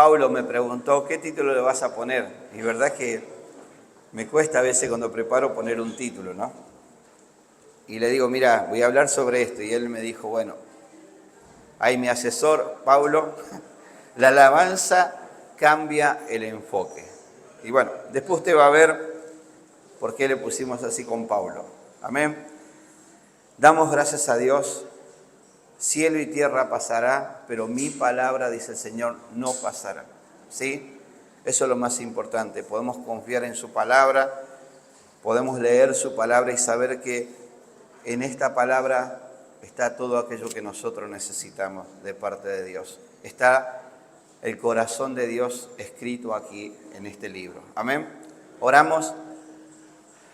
Pablo me preguntó, ¿qué título le vas a poner? Y verdad que me cuesta a veces cuando preparo poner un título, ¿no? Y le digo, mira, voy a hablar sobre esto. Y él me dijo, bueno, ahí mi asesor, Pablo, la alabanza cambia el enfoque. Y bueno, después usted va a ver por qué le pusimos así con Pablo. Amén. Damos gracias a Dios. Cielo y tierra pasará, pero mi palabra, dice el Señor, no pasará. ¿Sí? Eso es lo más importante. Podemos confiar en su palabra, podemos leer su palabra y saber que en esta palabra está todo aquello que nosotros necesitamos de parte de Dios. Está el corazón de Dios escrito aquí en este libro. Amén. Oramos.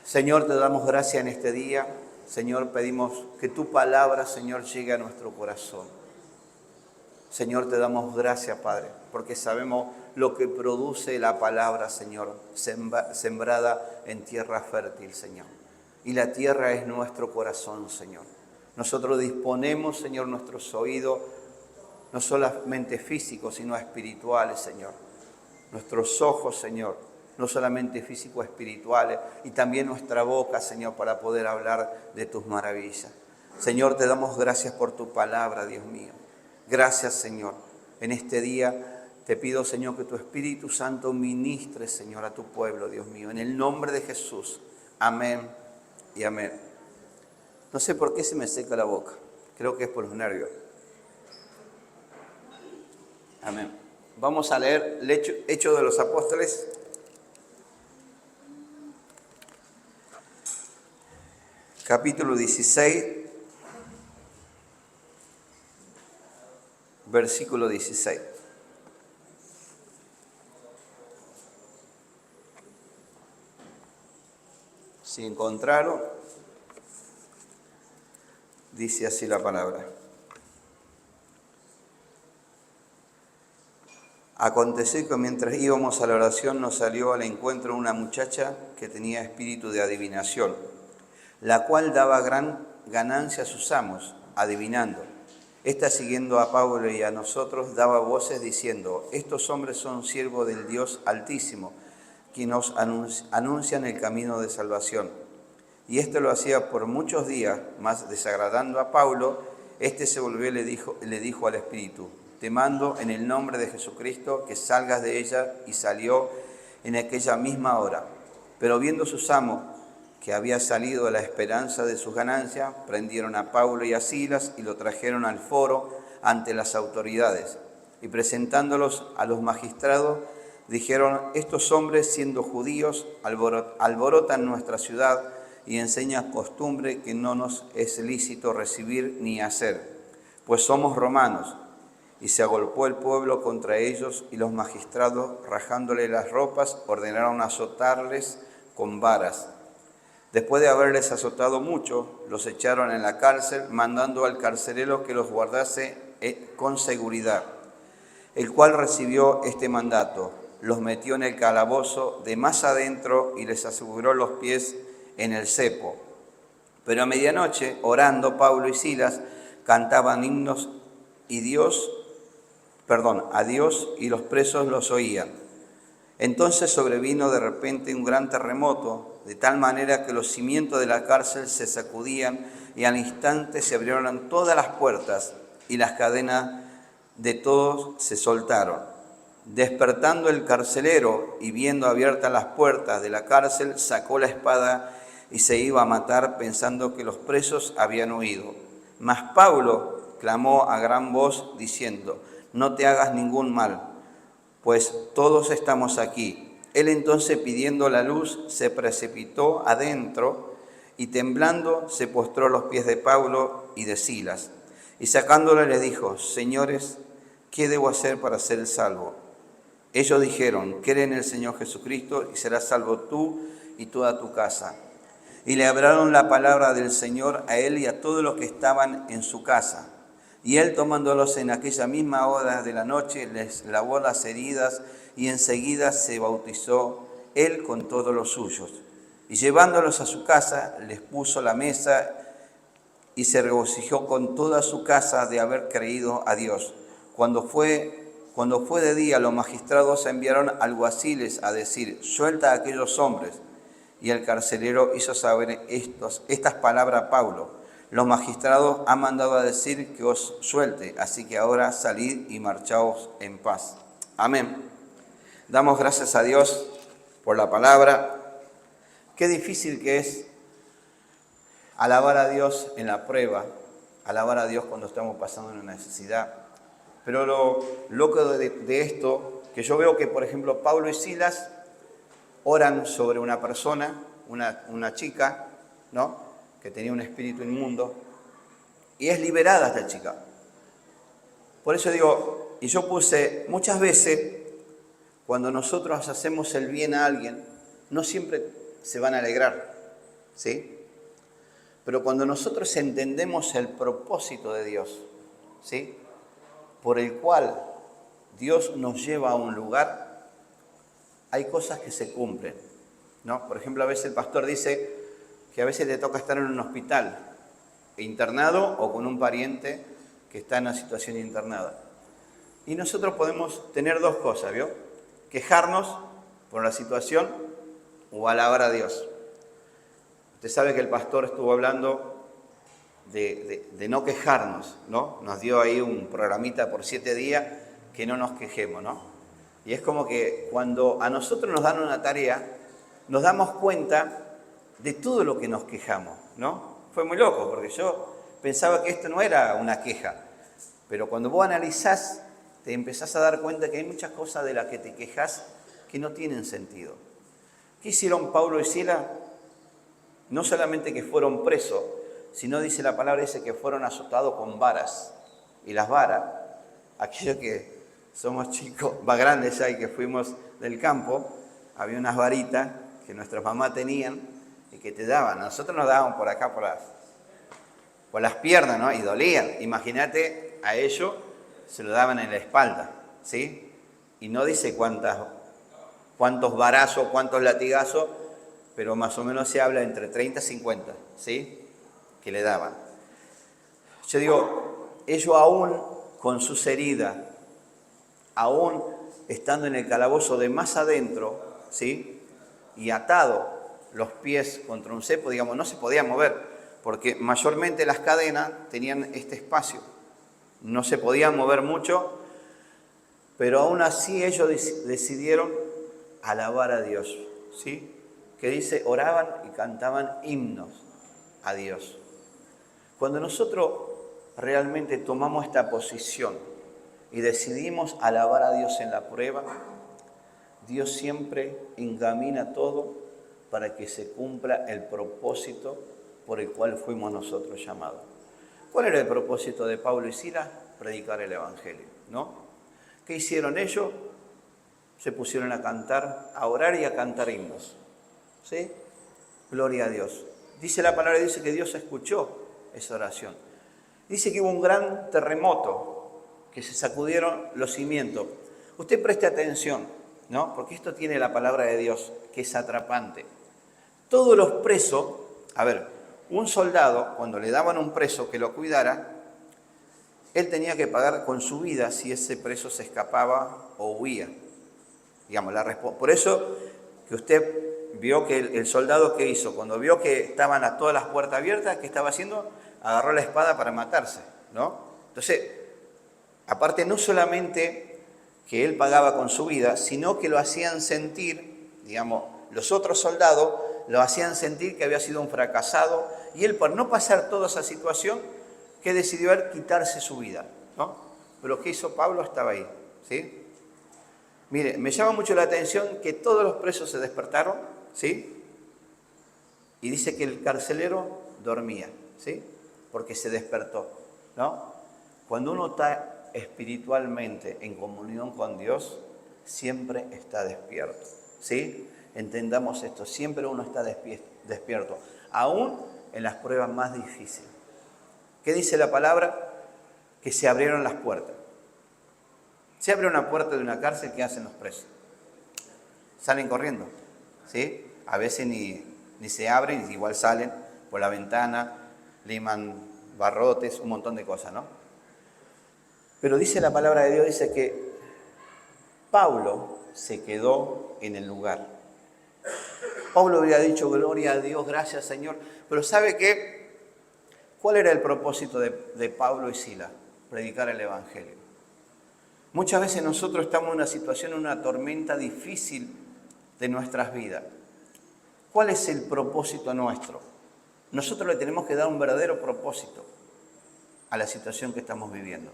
Señor, te damos gracias en este día. Señor, pedimos que tu palabra, Señor, llegue a nuestro corazón. Señor, te damos gracias, Padre, porque sabemos lo que produce la palabra, Señor, sembrada en tierra fértil, Señor. Y la tierra es nuestro corazón, Señor. Nosotros disponemos, Señor, nuestros oídos, no solamente físicos, sino espirituales, Señor. Nuestros ojos, Señor, no solamente físicos, espirituales, y también nuestra boca, Señor, para poder hablar de tus maravillas. Señor, te damos gracias por tu palabra, Dios mío. Gracias, Señor. En este día te pido, Señor, que tu Espíritu Santo ministre, Señor, a tu pueblo, Dios mío. En el nombre de Jesús. Amén y amén. No sé por qué se me seca la boca. Creo que es por los nervios. Amén. Vamos a leer Hechos de los Apóstoles. Capítulo 16, versículo 16. Si encontraron, dice así la palabra. Aconteció que mientras íbamos a la oración nos salió al encuentro una muchacha que tenía espíritu de adivinación, la cual daba gran ganancia a sus amos, adivinando. Esta, siguiendo a Pablo y a nosotros, daba voces diciendo: estos hombres son siervos del Dios Altísimo, que nos anuncian el camino de salvación. Y esto lo hacía por muchos días, mas desagradando a Pablo, este se volvió y le dijo al espíritu: te mando en el nombre de Jesucristo que salgas de ella, y salió en aquella misma hora. Pero viendo sus amos que había salido a la esperanza de sus ganancias, prendieron a Pablo y a Silas y lo trajeron al foro ante las autoridades. Y presentándolos a los magistrados, dijeron: estos hombres, siendo judíos, alborotan nuestra ciudad y enseñan costumbre que no nos es lícito recibir ni hacer, pues somos romanos. Y se agolpó el pueblo contra ellos, y los magistrados, rajándole las ropas, ordenaron azotarles con varas. Después de haberles azotado mucho, los echaron en la cárcel, mandando al carcelero que los guardase con seguridad, el cual recibió este mandato: los metió en el calabozo de más adentro y les aseguró los pies en el cepo. Pero a medianoche, orando, Pablo y Silas cantaban himnos a Dios, y los presos los oían. Entonces sobrevino de repente un gran terremoto, de tal manera que los cimientos de la cárcel se sacudían, y al instante se abrieron todas las puertas, y las cadenas de todos se soltaron. Despertando el carcelero y viendo abiertas las puertas de la cárcel, sacó la espada y se iba a matar, pensando que los presos habían huido. Mas Pablo clamó a gran voz diciendo: no te hagas ningún mal, pues todos estamos aquí. Él entonces, pidiendo la luz, se precipitó adentro y temblando se postró a los pies de Pablo y de Silas. Y sacándole le dijo: señores, ¿qué debo hacer para ser salvo? Ellos dijeron: cree en el Señor Jesucristo y serás salvo tú y toda tu casa. Y le hablaron la palabra del Señor a él y a todos los que estaban en su casa. Y él, tomándolos en aquella misma hora de la noche, les lavó las heridas, y enseguida se bautizó él con todos los suyos. Y llevándolos a su casa, les puso la mesa, y se regocijó con toda su casa de haber creído a Dios. Cuando Cuando fue de día, los magistrados enviaron alguaciles a decir, suelta a aquellos hombres. Y el carcelero hizo saber estas palabras a Pablo. Los magistrados han mandado a decir que os suelte, así que ahora salid y marchaos en paz. Amén. Damos gracias a Dios por la palabra. Qué difícil que es alabar a Dios en la prueba, alabar a Dios cuando estamos pasando una necesidad. Pero lo loco de esto, que yo veo que, por ejemplo, Pablo y Silas oran sobre una persona, una chica, ¿no?, que tenía un espíritu inmundo, y es liberada esta chica. Por eso digo, y yo puse, muchas veces, cuando nosotros hacemos el bien a alguien, no siempre se van a alegrar, ¿sí? Pero cuando nosotros entendemos el propósito de Dios, ¿sí?, por el cual Dios nos lleva a un lugar, hay cosas que se cumplen, ¿no? Por ejemplo, a veces el pastor dice que a veces le toca estar en un hospital, internado o con un pariente que está en una situación internada. Y nosotros podemos tener dos cosas, ¿vio? Quejarnos por la situación o alabar a Dios. Usted sabe que el pastor estuvo hablando de no quejarnos, ¿no? Nos dio ahí un programita por 7 días que no nos quejemos, ¿no? Y es como que cuando a nosotros nos dan una tarea, nos damos cuenta de todo lo que nos quejamos, ¿no? Fue muy loco, porque yo pensaba que esto no era una queja, pero cuando vos analizás, te empezás a dar cuenta que hay muchas cosas de las que te quejas que no tienen sentido. ¿Qué hicieron Pablo y Silas? No solamente que fueron presos, sino dice la palabra, dice que fueron azotados con varas. Y las varas, aquellos que somos chicos, más grandes ya y que fuimos del campo, había unas varitas que nuestras mamás tenían y que te daban. A nosotros nos daban por acá, por las piernas, ¿no? Y dolían. Imagínate, a ellos se lo daban en la espalda, ¿sí? Y no dice cuántos varazos, cuántos latigazos, pero más o menos se habla entre 30 y 50, ¿sí?, que le daban. Yo digo, ellos aún con sus heridas, aún estando en el calabozo de más adentro, ¿sí?, y atado los pies contra un cepo, digamos, no se podía mover, porque mayormente las cadenas tenían este espacio, no se podían mover mucho, pero aún así ellos decidieron alabar a Dios, ¿sí?, que dice, oraban y cantaban himnos a Dios. Cuando nosotros realmente tomamos esta posición y decidimos alabar a Dios en la prueba, Dios siempre encamina todo para que se cumpla el propósito por el cual fuimos nosotros llamados. ¿Cuál era el propósito de Pablo y Silas? Predicar el Evangelio, ¿no? ¿Qué hicieron ellos? Se pusieron a cantar, a orar y a cantar himnos, ¿sí? Gloria a Dios. Dice la palabra, dice que Dios escuchó esa oración. Dice que hubo un gran terremoto, que se sacudieron los cimientos. Usted preste atención, ¿no? Porque esto tiene la palabra de Dios, que es atrapante. Todos los presos, a ver, un soldado, cuando le daban un preso que lo cuidara, él tenía que pagar con su vida si ese preso se escapaba o huía. Digamos, por eso que usted vio que el soldado, ¿qué hizo? Cuando vio que estaban todas las puertas abiertas, ¿qué estaba haciendo? Agarró la espada para matarse, ¿no? Entonces, aparte no solamente que él pagaba con su vida, sino que lo hacían sentir, digamos, los otros soldados lo hacían sentir que había sido un fracasado, y él, por no pasar toda esa situación, ¿qué decidió él? Quitarse su vida, ¿no? Pero ¿qué hizo Pablo? Estaba ahí, ¿sí? Mire, me llama mucho la atención que todos los presos se despertaron, ¿sí? Y dice que el carcelero dormía, ¿sí? Porque se despertó, ¿no? Cuando uno está espiritualmente en comunión con Dios, siempre está despierto, ¿sí? Entendamos esto, siempre uno está despierto, aún en las pruebas más difíciles. ¿Qué dice la palabra? Que se abrieron las puertas. Se abre una puerta de una cárcel, ¿qué hacen los presos? Salen corriendo, ¿sí? A veces ni se abren, igual salen por la ventana, liman barrotes, un montón de cosas, ¿no? Pero dice la palabra de Dios, dice que Pablo se quedó en el lugar. Pablo habría dicho, gloria a Dios, gracias Señor. Pero ¿sabe qué? ¿Cuál era el propósito de Pablo y Silas? Predicar el Evangelio. Muchas veces nosotros estamos en una situación, en una tormenta difícil de nuestras vidas. ¿Cuál es el propósito nuestro? Nosotros le tenemos que dar un verdadero propósito a la situación que estamos viviendo.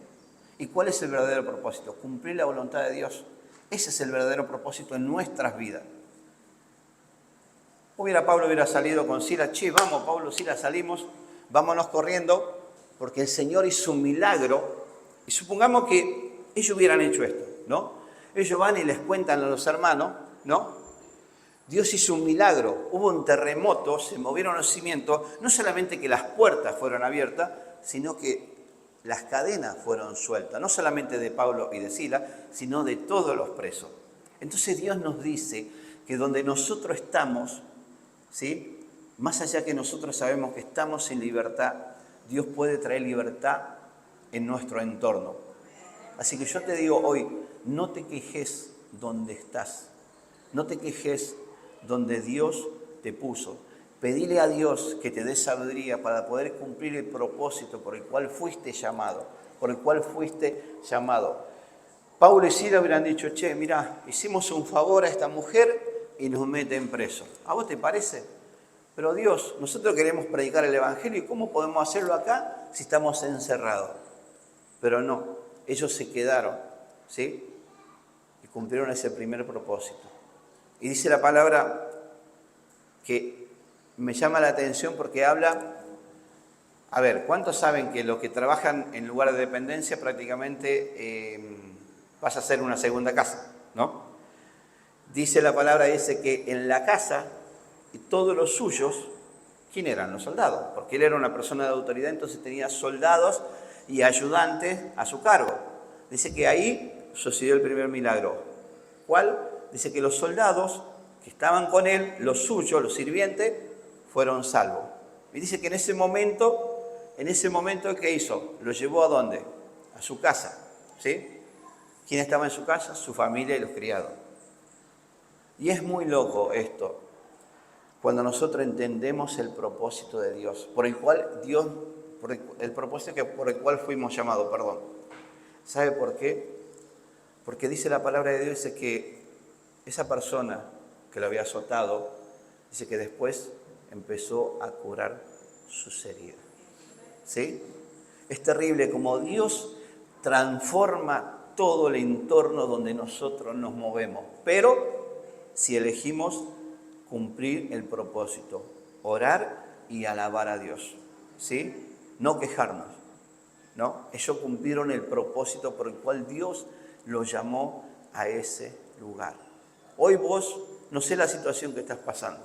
¿Y cuál es el verdadero propósito? Cumplir la voluntad de Dios. Ese es el verdadero propósito en nuestras vidas. Pablo hubiera salido con Silas, vamos Pablo, Silas, salimos, vámonos corriendo, porque el Señor hizo un milagro. Y supongamos que ellos hubieran hecho esto, ¿no? Ellos van y les cuentan a los hermanos, ¿no? Dios hizo un milagro, hubo un terremoto, se movieron los cimientos, no solamente que las puertas fueron abiertas, sino que las cadenas fueron sueltas, no solamente de Pablo y de Silas, sino de todos los presos. Entonces Dios nos dice que donde nosotros estamos, ¿sí? Más allá que nosotros sabemos que estamos en libertad, Dios puede traer libertad en nuestro entorno. Así que yo te digo hoy, no te quejes donde estás, no te quejes donde Dios te puso. Pedile a Dios que te dé sabiduría para poder cumplir el propósito por el cual fuiste llamado, Pablo y Silas hubieran dicho, mirá, hicimos un favor a esta mujer y nos meten preso. ¿A vos te parece? Pero Dios, nosotros queremos predicar el Evangelio, ¿y cómo podemos hacerlo acá si estamos encerrados? Pero no, ellos se quedaron, ¿sí? Y cumplieron ese primer propósito. Y dice la palabra que me llama la atención porque habla, a ver, ¿cuántos saben que los que trabajan en lugar de dependencia prácticamente vas a hacer una segunda casa, ¿no? Dice la palabra, dice que en la casa y todos los suyos, ¿quién eran? Los soldados, porque él era una persona de autoridad, entonces tenía soldados y ayudantes a su cargo. Dice que ahí sucedió el primer milagro. ¿Cuál? Dice que los soldados que estaban con él, los suyos, los sirvientes, fueron salvos. Y dice que en ese momento, ¿qué hizo? Lo llevó ¿a dónde? A su casa, ¿sí? ¿Quién estaba en su casa? Su familia y los criados. Y es muy loco esto, cuando nosotros entendemos el propósito de Dios, por el propósito por el cual fuimos llamados, perdón. ¿Sabe por qué? Porque dice la palabra de Dios, dice que esa persona que lo había azotado, dice que después empezó a curar sus heridas. ¿Sí? Es terrible como Dios transforma todo el entorno donde nosotros nos movemos, pero si elegimos cumplir el propósito, orar y alabar a Dios, ¿sí? No quejarnos, ¿no? Ellos cumplieron el propósito por el cual Dios los llamó a ese lugar. Hoy vos, no sé la situación que estás pasando,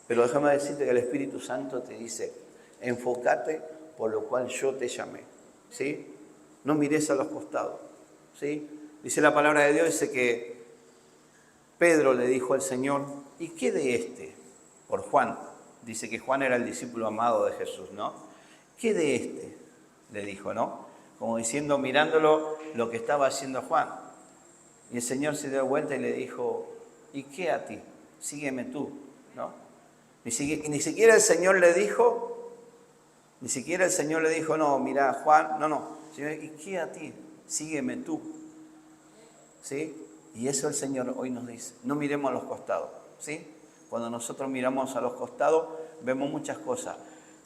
pero déjame decirte que el Espíritu Santo te dice, enfócate por lo cual yo te llamé, ¿sí? No mires a los costados, ¿sí? Dice la palabra de Dios, dice que Pedro le dijo al Señor, ¿y qué de este? Por Juan. Dice que Juan era el discípulo amado de Jesús, ¿no? ¿Qué de este? Le dijo, ¿no? Como diciendo, mirándolo lo que estaba haciendo Juan. Y el Señor se dio vuelta y le dijo, ¿y qué a ti? Sígueme tú, ¿no? Ni siquiera el Señor le dijo, no, mira, Juan, no. ¿Y qué a ti? Sígueme tú, ¿sí? Y eso el Señor hoy nos dice, no miremos a los costados, ¿sí? Cuando nosotros miramos a los costados, vemos muchas cosas.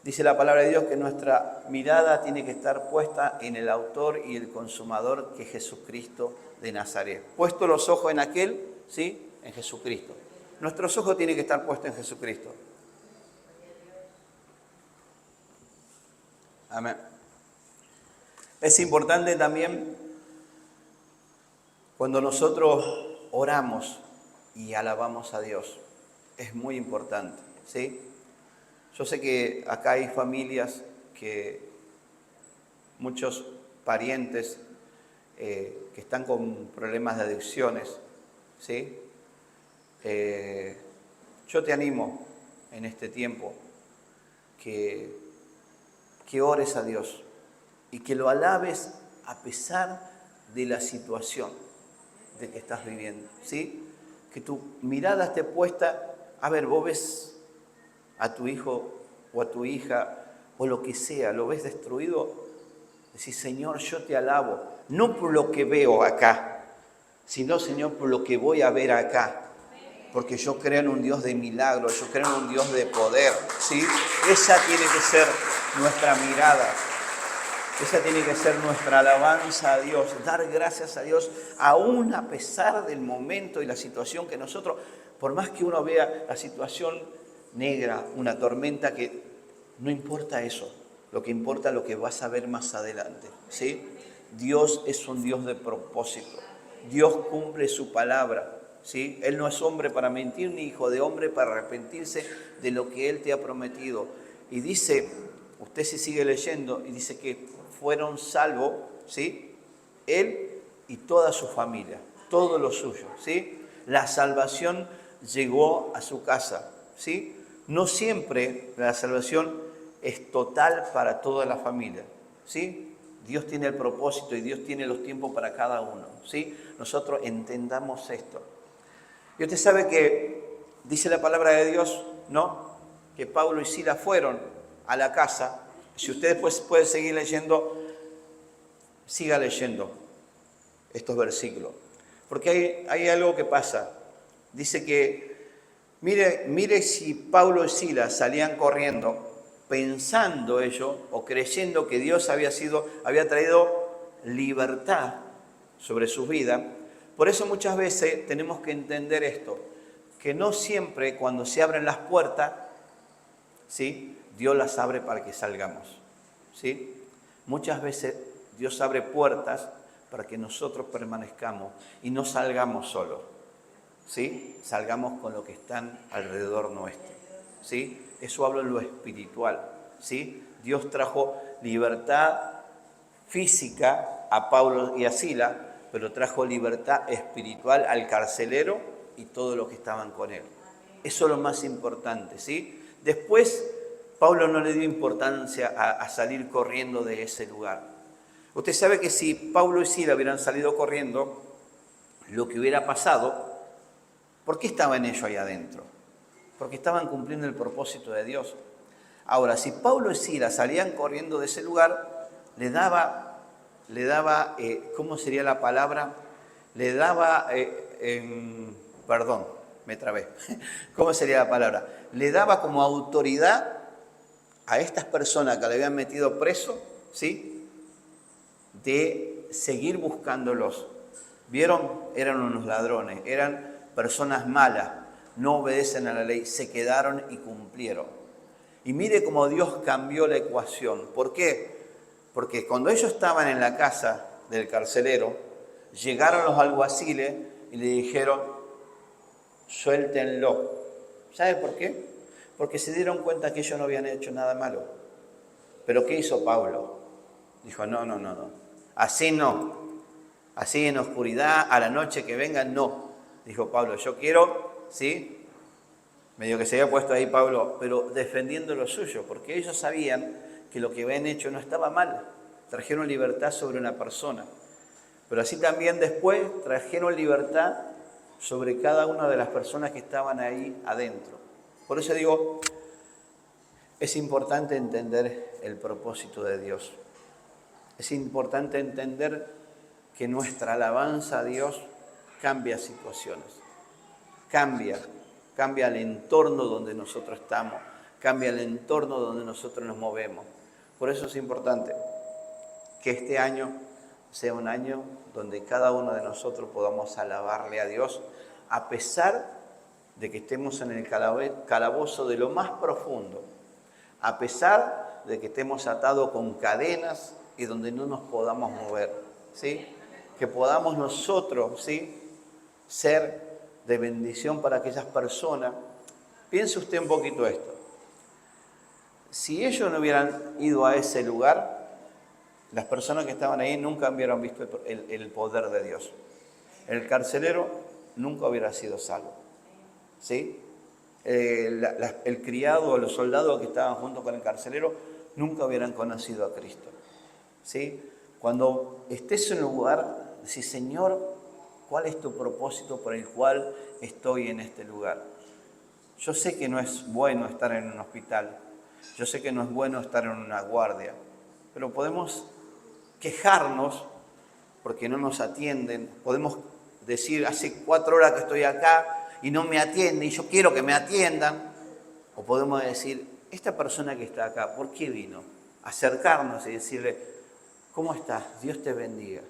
Dice la palabra de Dios que nuestra mirada tiene que estar puesta en el autor y el consumador, que es Jesucristo de Nazaret. Puesto los ojos en aquel, ¿sí? En Jesucristo. Nuestros ojos tienen que estar puestos en Jesucristo. Amén. Es importante también cuando nosotros oramos y alabamos a Dios. Es muy importante, ¿sí? Yo sé que acá hay familias que muchos parientes que están con problemas de adicciones, ¿sí? Yo te animo en este tiempo que ores a Dios y que lo alabes a pesar de la situación. de que estás viviendo, ¿sí? Que tu mirada esté puesta, a ver, vos ves a tu hijo o a tu hija o lo que sea, lo ves destruido, decís, Señor, yo te alabo, no por lo que veo acá, sino, Señor, por lo que voy a ver acá. Porque yo creo en un Dios de milagros, yo creo en un Dios de poder, ¿sí? Esa tiene que ser nuestra mirada, esa tiene que ser nuestra alabanza a Dios, dar gracias a Dios, aún a pesar del momento y la situación que nosotros, por más que uno vea la situación negra, una tormenta, que no importa eso, lo que importa es lo que vas a ver más adelante, ¿sí? Dios es un Dios de propósito, Dios cumple su palabra. ¿Sí? Él no es hombre para mentir, ni hijo de hombre para arrepentirse de lo que Él te ha prometido. Y dice, usted si sigue leyendo, y dice que fueron salvos, ¿sí? Él y toda su familia, todo lo suyo, ¿sí? La salvación llegó a su casa, ¿sí? No siempre la salvación es total para toda la familia, ¿sí? Dios tiene el propósito y Dios tiene los tiempos para cada uno, ¿sí? Nosotros entendamos esto. Y usted sabe que dice la palabra de Dios, ¿no? Que Pablo y Silas fueron a la casa. Si usted después puede seguir leyendo, siga leyendo estos versículos. Porque hay algo que pasa. Dice que, mire si Pablo y Silas salían corriendo, pensando ellos o creyendo que Dios había traído libertad sobre sus vidas. Por eso muchas veces tenemos que entender esto, que no siempre cuando se abren las puertas, ¿sí? Dios las abre para que salgamos, ¿sí? Muchas veces Dios abre puertas para que nosotros permanezcamos y no salgamos solos, ¿sí? Salgamos con lo que están alrededor nuestro, ¿sí? Eso hablo en lo espiritual, ¿sí? Dios trajo libertad física a Pablo y a Silas, pero trajo libertad espiritual al carcelero y todos los que estaban con él. Eso es lo más importante, ¿sí? Después, Pablo no le dio importancia a salir corriendo de ese lugar. Usted sabe que si Pablo y Silas hubieran salido corriendo, lo que hubiera pasado, ¿por qué estaban ellos ahí adentro? Porque estaban cumpliendo el propósito de Dios. Ahora, si Pablo y Silas salían corriendo de ese lugar, le daba, ¿cómo sería la palabra? Le daba, perdón, me trabé. ¿Cómo sería la palabra? Le daba como autoridad a estas personas que le habían metido preso, ¿sí? De seguir buscándolos. ¿Vieron? Eran unos ladrones, eran personas malas, no obedecen a la ley, se quedaron y cumplieron. Y mire cómo Dios cambió la ecuación. ¿Por qué? Porque cuando ellos estaban en la casa del carcelero, llegaron los alguaciles y le dijeron, suéltenlo. ¿Sabe por qué? Porque se dieron cuenta que ellos no habían hecho nada malo. ¿Pero qué hizo Pablo? Dijo, no. Así no. Así en oscuridad, a la noche que vengan, no. Dijo Pablo, yo quiero, ¿sí? Medio que se había puesto ahí Pablo, pero defendiendo lo suyo, porque ellos sabían que lo que habían hecho no estaba mal. Trajeron libertad sobre una persona. Pero así también después trajeron libertad sobre cada una de las personas que estaban ahí adentro. Por eso digo, es importante entender el propósito de Dios. Es importante entender que nuestra alabanza a Dios cambia situaciones, cambia el entorno donde nosotros estamos, cambia el entorno donde nosotros nos movemos. Por eso es importante que este año sea un año donde cada uno de nosotros podamos alabarle a Dios, a pesar de que estemos en el calabozo de lo más profundo, a pesar de que estemos atados con cadenas y donde no nos podamos mover, ¿sí? Que podamos nosotros, ¿sí?, ser de bendición para aquellas personas. Piense usted un poquito esto. Si ellos no hubieran ido a ese lugar, las personas que estaban ahí nunca hubieran visto el poder de Dios. El carcelero nunca hubiera sido salvo, ¿sí? El criado o los soldados que estaban junto con el carcelero nunca hubieran conocido a Cristo, ¿sí? Cuando estés en un lugar, decís, Señor, ¿Cuál es tu propósito por el cual estoy en este lugar? Yo sé que no es bueno estar en un hospital, yo sé que no es bueno estar en una guardia, pero podemos quejarnos porque no nos atienden, podemos decir, hace 4 horas que estoy acá y no me atienden y yo quiero que me atiendan, o podemos decir, esta persona que está acá, ¿por qué vino? Acercarnos y decirle, ¿cómo estás? Dios te bendiga.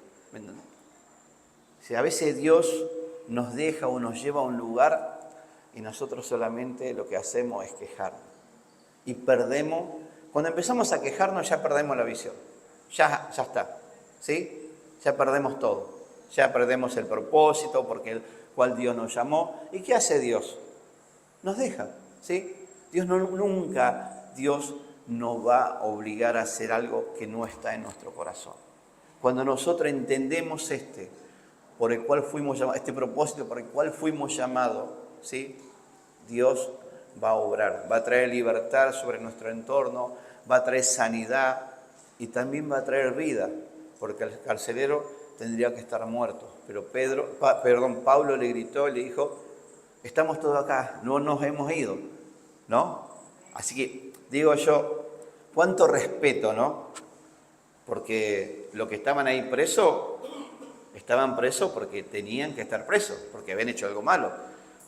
Si a veces Dios nos deja o nos lleva a un lugar y nosotros solamente lo que hacemos es quejarnos. Y perdemos, cuando empezamos a quejarnos ya perdemos la visión. Ya está, ¿sí? Ya perdemos todo. Ya perdemos el propósito porque el cual Dios nos llamó. ¿Y qué hace Dios? Nos deja, ¿sí? Nunca Dios nos va a obligar a hacer algo que no está en nuestro corazón. Cuando nosotros entendemos por el cual fuimos llamados, este propósito por el cual fuimos llamados, ¿sí? Dios va a obrar, va a traer libertad sobre nuestro entorno, va a traer sanidad y también va a traer vida, porque el carcelero tendría que estar muerto. Pero Pablo le gritó y le dijo, estamos todos acá, no nos hemos ido, ¿no? Así que digo yo, cuánto respeto, ¿no? Porque los que estaban ahí presos, estaban presos porque tenían que estar presos, porque habían hecho algo malo.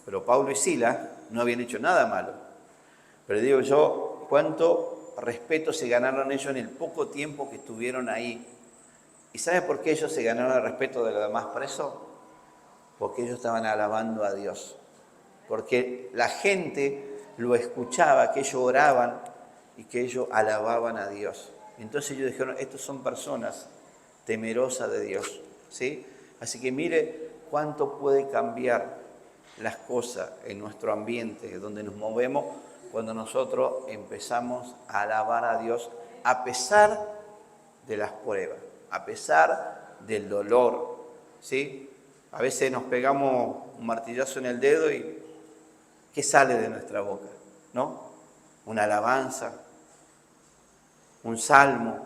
Pero Pablo y Silas no habían hecho nada malo. Pero digo yo, cuánto respeto se ganaron ellos en el poco tiempo que estuvieron ahí. ¿Y sabe por qué ellos se ganaron el respeto de los demás presos? Porque ellos estaban alabando a Dios. Porque la gente lo escuchaba, que ellos oraban y que ellos alababan a Dios. Entonces ellos dijeron, estos son personas temerosas de Dios, ¿sí? Así que mire cuánto puede cambiar las cosas en nuestro ambiente, donde nos movemos, cuando nosotros empezamos a alabar a Dios a pesar de las pruebas, a pesar del dolor, ¿sí? A veces nos pegamos un martillazo en el dedo y ¿qué sale de nuestra boca? ¿No? Una alabanza, un salmo,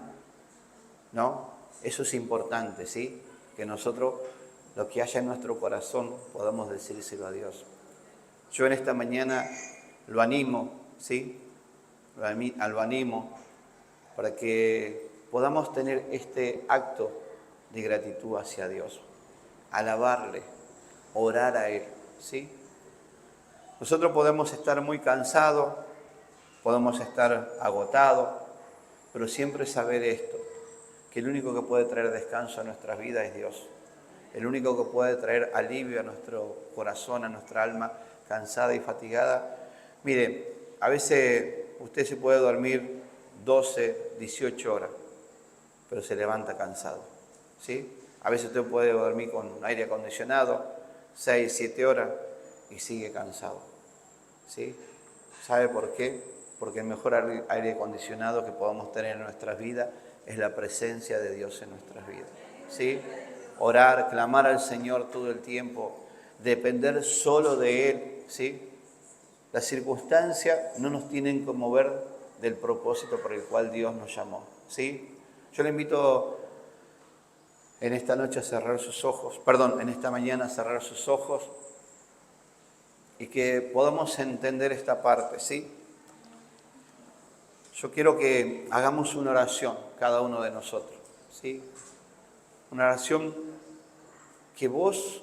¿no? Eso es importante, ¿sí? Que nosotros, lo que haya en nuestro corazón, podamos decírselo a Dios. Yo en esta mañana lo animo, ¿sí? Lo animo para que podamos tener este acto de gratitud hacia Dios, alabarle, orar a Él, ¿sí? Nosotros podemos estar muy cansados, podemos estar agotados, pero siempre saber esto, que el único que puede traer descanso a nuestras vidas es Dios. El único que puede traer alivio a nuestro corazón, a nuestra alma cansada y fatigada. Mire, a veces usted se puede dormir 12, 18 horas, pero se levanta cansado, ¿sí? A veces usted puede dormir con aire acondicionado 6, 7 horas y sigue cansado, ¿sí? ¿Sabe por qué? Porque el mejor aire acondicionado que podamos tener en nuestras vidas es la presencia de Dios en nuestras vidas, ¿sí? Orar, clamar al Señor todo el tiempo, depender solo de Él, ¿sí? Las circunstancias no nos tienen que mover del propósito por el cual Dios nos llamó, ¿sí? Yo le invito en esta noche a cerrar sus ojos, en esta mañana a cerrar sus ojos y que podamos entender esta parte, ¿sí? Yo quiero que hagamos una oración, cada uno de nosotros, ¿sí? Una oración que vos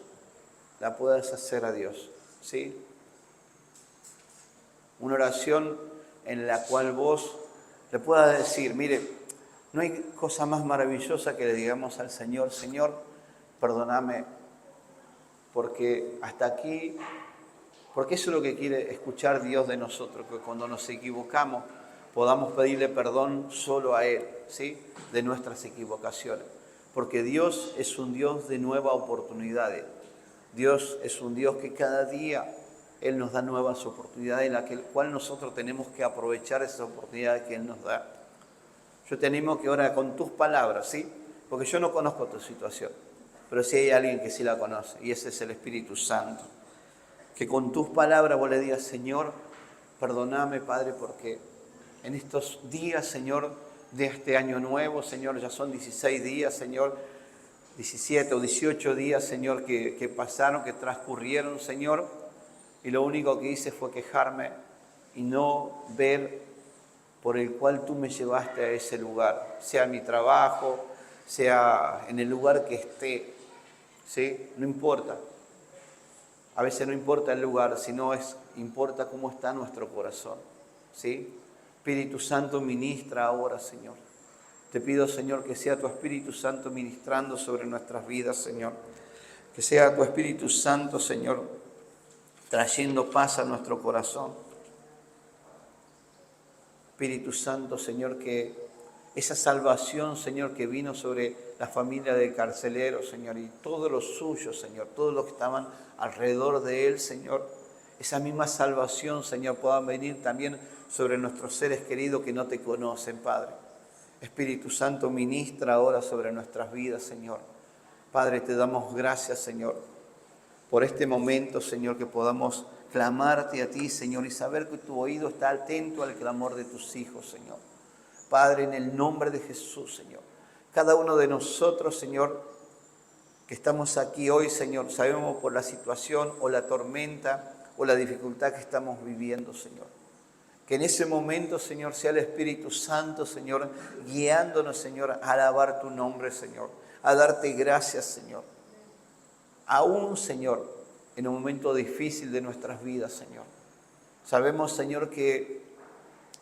la puedas hacer a Dios, ¿sí? Una oración en la cual vos le puedas decir, mire, no hay cosa más maravillosa que le digamos al Señor, Señor, perdóname, porque hasta aquí, porque eso es lo que quiere escuchar Dios de nosotros, que cuando nos equivocamos podamos pedirle perdón solo a Él, ¿sí? De nuestras equivocaciones. Porque Dios es un Dios de nuevas oportunidades. Dios es un Dios que cada día Él nos da nuevas oportunidades en las cuales nosotros tenemos que aprovechar esas oportunidades que Él nos da. Yo te animo que ahora con tus palabras, ¿sí? Porque yo no conozco tu situación, pero sí hay alguien que sí la conoce y ese es el Espíritu Santo. Que con tus palabras vos le digas, Señor, perdóname, Padre, porque en estos días, Señor, de este año nuevo, Señor, ya son 16 días, Señor, 17 o 18 días, Señor, que pasaron, que transcurrieron, Señor, y lo único que hice fue quejarme y no ver por el cual tú me llevaste a ese lugar, sea en mi trabajo, sea en el lugar que esté, ¿sí? No importa. A veces no importa el lugar, sino importa cómo está nuestro corazón, ¿sí? Espíritu Santo, ministra ahora, Señor. Te pido, Señor, que sea tu Espíritu Santo ministrando sobre nuestras vidas, Señor. Que sea tu Espíritu Santo, Señor, trayendo paz a nuestro corazón. Espíritu Santo, Señor, que esa salvación, Señor, que vino sobre la familia del carcelero, Señor, y todos los suyos, Señor, todos los que estaban alrededor de él, Señor, esa misma salvación, Señor, pueda venir también sobre nuestros seres queridos que no te conocen, Padre. Espíritu Santo, ministra ahora sobre nuestras vidas, Señor. Padre, te damos gracias, Señor, por este momento, Señor, que podamos clamarte a ti, Señor, y saber que tu oído está atento al clamor de tus hijos, Señor. Padre, en el nombre de Jesús, Señor. Cada uno de nosotros, Señor, que estamos aquí hoy, Señor, sabemos por la situación o la tormenta o la dificultad que estamos viviendo, Señor. Que en ese momento, Señor, sea el Espíritu Santo, Señor, guiándonos, Señor, a alabar tu nombre, Señor, a darte gracias, Señor. Aún, Señor, en un momento difícil de nuestras vidas, Señor. Sabemos, Señor, que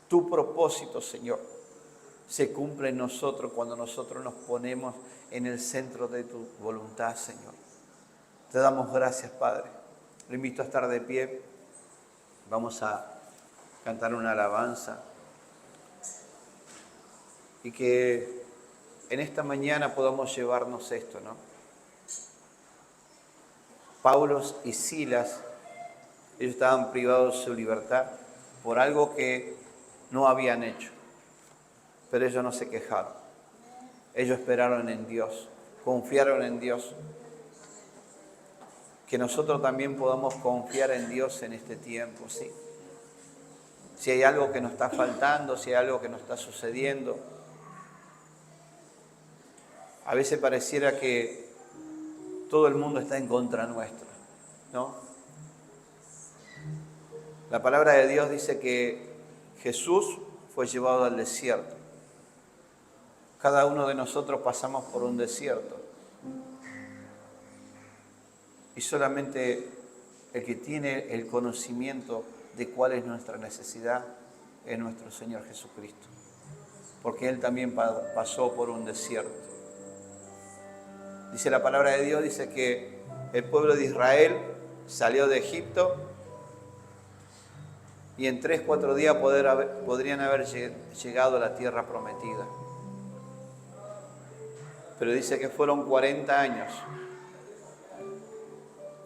tu propósito, Señor, se cumple en nosotros cuando nosotros nos ponemos en el centro de tu voluntad, Señor. Te damos gracias, Padre. Lo invito a estar de pie. Vamos a cantar una alabanza. Y que en esta mañana podamos llevarnos esto, ¿no? Pablo y Silas, ellos estaban privados de su libertad por algo que no habían hecho. Pero ellos no se quejaron. Ellos esperaron en Dios, confiaron en Dios. Que nosotros también podamos confiar en Dios en este tiempo, ¿sí? Si hay algo que nos está faltando, si hay algo que nos está sucediendo. A veces pareciera que todo el mundo está en contra nuestro, ¿no? La palabra de Dios dice que Jesús fue llevado al desierto. Cada uno de nosotros pasamos por un desierto. Y solamente el que tiene el conocimiento de cuál es nuestra necesidad es nuestro Señor Jesucristo. Porque Él también pasó por un desierto. Dice la palabra de Dios, dice que el pueblo de Israel salió de Egipto y en 3-4 días podrían haber llegado a la tierra prometida. Pero dice que fueron 40 años.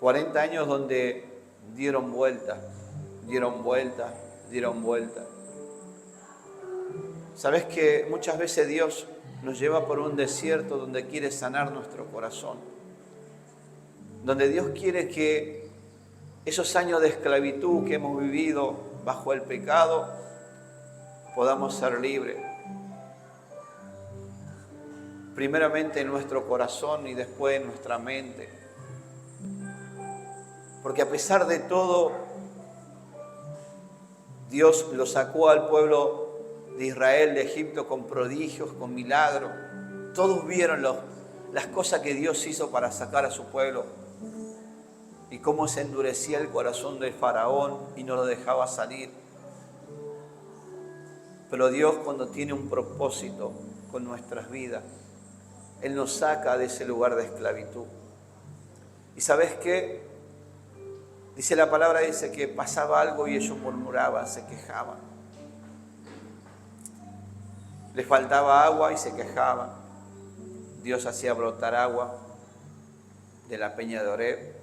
40 años donde dieron vuelta. ¿Sabes que muchas veces Dios nos lleva por un desierto donde quiere sanar nuestro corazón? Donde Dios quiere que esos años de esclavitud que hemos vivido bajo el pecado podamos ser libres. Primeramente en nuestro corazón y después en nuestra mente. Porque a pesar de todo, Dios lo sacó al pueblo de Israel de Egipto con prodigios, con milagros. Todos vieron las cosas que Dios hizo para sacar a su pueblo. Y cómo se endurecía el corazón del faraón y no lo dejaba salir. Pero Dios, cuando tiene un propósito con nuestras vidas, Él nos saca de ese lugar de esclavitud. ¿Y sabes qué? Dice la palabra, dice que pasaba algo y ellos murmuraban, se quejaban. Les faltaba agua y se quejaban. Dios hacía brotar agua de la peña de Oreb.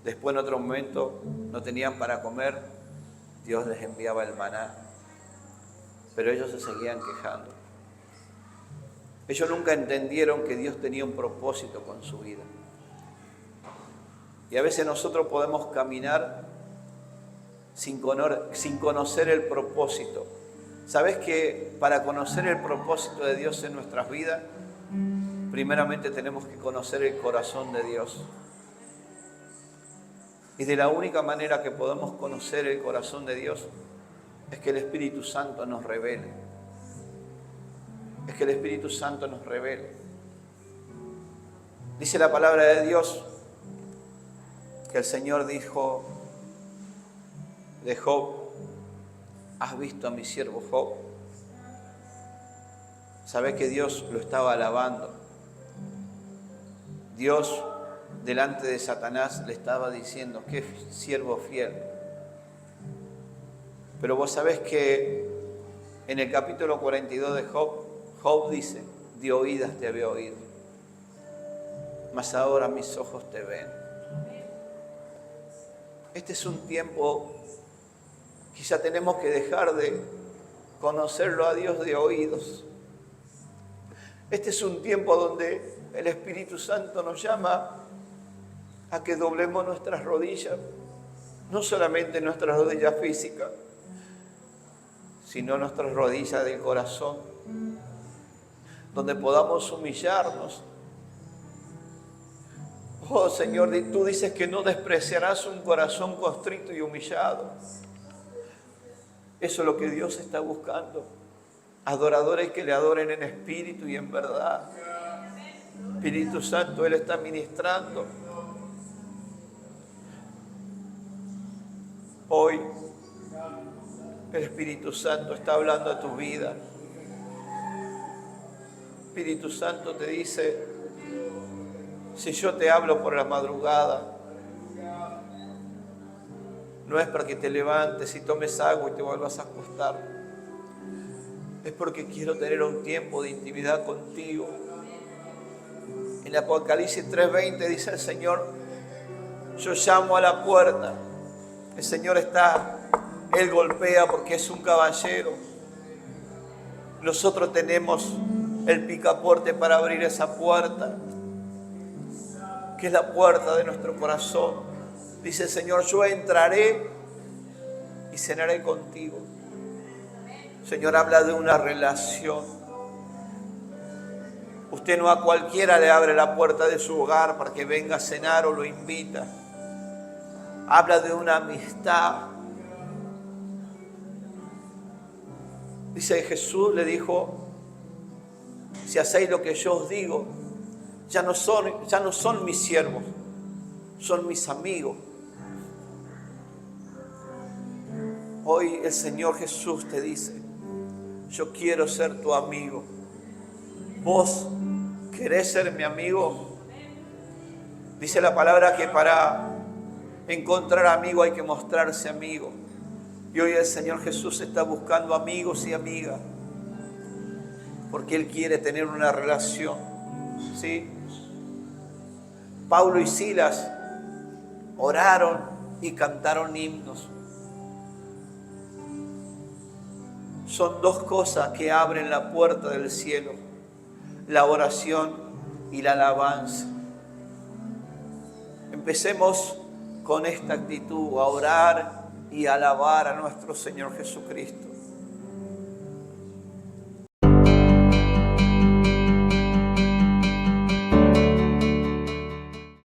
Después en otro momento no tenían para comer, Dios les enviaba el maná. Pero ellos se seguían quejando. Ellos nunca entendieron que Dios tenía un propósito con su vida. Y a veces nosotros podemos caminar sin conocer el propósito. ¿Sabes que para conocer el propósito de Dios en nuestras vidas, primeramente tenemos que conocer el corazón de Dios. Y de la única manera que podemos conocer el corazón de Dios es que el Espíritu Santo nos revele. Es que el Espíritu Santo nos revele. Dice la palabra de Dios que el Señor dijo de Job: ¿has visto a mi siervo Job? ¿Sabés que Dios lo estaba alabando? Dios delante de Satanás le estaba diciendo: qué siervo fiel. Pero vos sabés que en el capítulo 42 de Job dice: de oídas te había oído, mas ahora mis ojos te ven. Este es un tiempo, quizá tenemos que dejar de conocerlo a Dios de oídos. Este es un tiempo donde el Espíritu Santo nos llama a que doblemos nuestras rodillas, no solamente nuestras rodillas físicas, sino nuestras rodillas del corazón, donde podamos humillarnos. Oh Señor, tú dices que no despreciarás un corazón contrito y humillado. Eso es lo que Dios está buscando. Adoradores que le adoren en espíritu y en verdad. Espíritu Santo, Él está ministrando. Hoy el Espíritu Santo está hablando a tu vida. Espíritu Santo te dice: si yo te hablo por la madrugada, no es para que te levantes y tomes agua y te vuelvas a acostar. Es porque quiero tener un tiempo de intimidad contigo. En Apocalipsis 3:20 dice el Señor: yo llamo a la puerta. El Señor Él golpea porque es un caballero. Nosotros tenemos el picaporte para abrir esa puerta, que es la puerta de nuestro corazón. Dice el Señor: yo entraré y cenaré contigo. El Señor habla de una relación. Usted no a cualquiera le abre la puerta de su hogar para que venga a cenar o lo invita. Habla de una amistad. Dice Jesús, le dijo: si hacéis lo que yo os digo, ya no son mis siervos, son mis amigos. Hoy el Señor Jesús te dice: yo quiero ser tu amigo. ¿Vos querés ser mi amigo? Dice la palabra que para encontrar amigo hay que mostrarse amigo. Y hoy el Señor Jesús está buscando amigos y amigas, porque Él quiere tener una relación. ¿Sí? Pablo y Silas oraron y cantaron himnos. Son dos cosas que abren la puerta del cielo: la oración y la alabanza. Empecemos con esta actitud, a orar y a alabar a nuestro Señor Jesucristo.